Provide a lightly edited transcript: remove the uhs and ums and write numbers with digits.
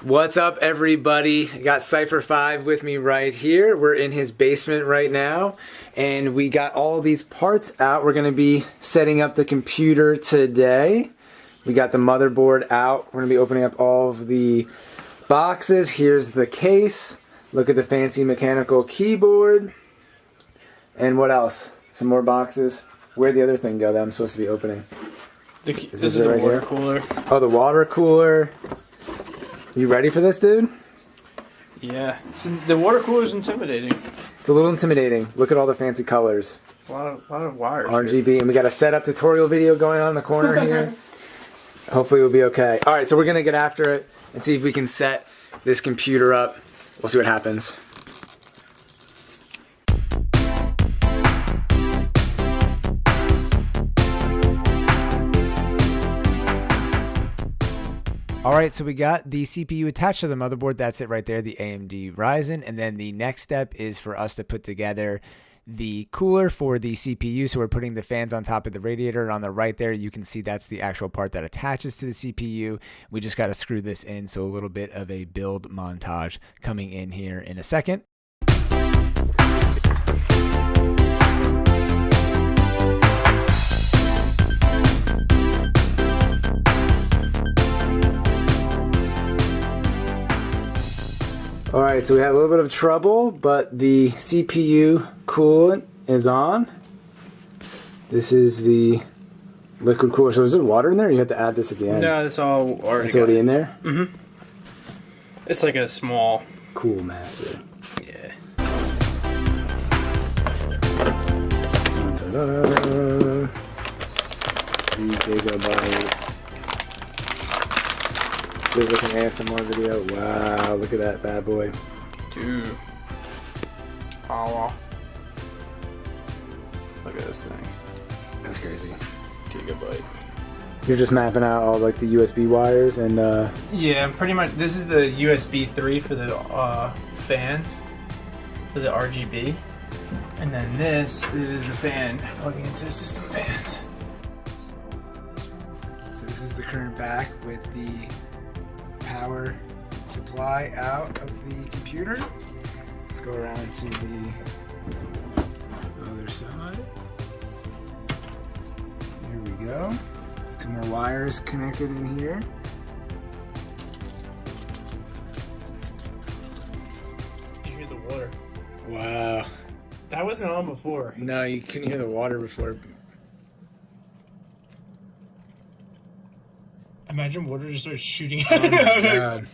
What's up, everybody? I got Cypher 5 with me right here. We're in his basement right now, and we got all these parts out. We're going to be setting up the computer today. We got the motherboard out. We're going to be opening up all of the boxes. Here's the case. Look at the fancy mechanical keyboard. And what else? Some more boxes. Where'd the other thing go that I'm supposed to be opening? This is the water cooler. Oh, the water cooler. You ready for this, dude? Yeah. The water cooler is intimidating. It's a little intimidating. Look at all the fancy colors. It's a lot of wires. RGB, here. And we got a setup tutorial video going on in the corner here. Hopefully we'll be okay. All right, so we're gonna get after it and see if we can set this computer up. We'll see what happens. Alright, so we got the CPU attached to the motherboard. That's it right there, the AMD Ryzen. And then the next step is for us to put together the cooler for the CPU. So we're putting the fans on top of the radiator. And on the right there, you can see that's the actual part that attaches to the CPU. We just got to screw this in. So a little bit of a build montage coming in here in a second. Alright, so we had a little bit of trouble, but the CPU coolant is on. This is the liquid cooler. So is there water in there, or you have to add this again? No, it's all already. It's already in there? Mm-hmm. It's like a small... Cool master. Yeah. 3 gigabyte. This is like an ASMR video. Wow, look at that bad boy. Dude. Power. Look at this thing. That's crazy. Gigabyte. You're just mapping out all like the USB wires and Yeah, pretty much. This is the USB 3 for the fans, for the RGB. And then this is the fan plugging into system fans. So this is the current back with the power supply out of the computer. Let's go around to the other side. Here we go. Some more wires connected in here. You hear the water. Wow. That wasn't on before. No, you couldn't hear the water before. Imagine water just starts shooting Oh out. my God.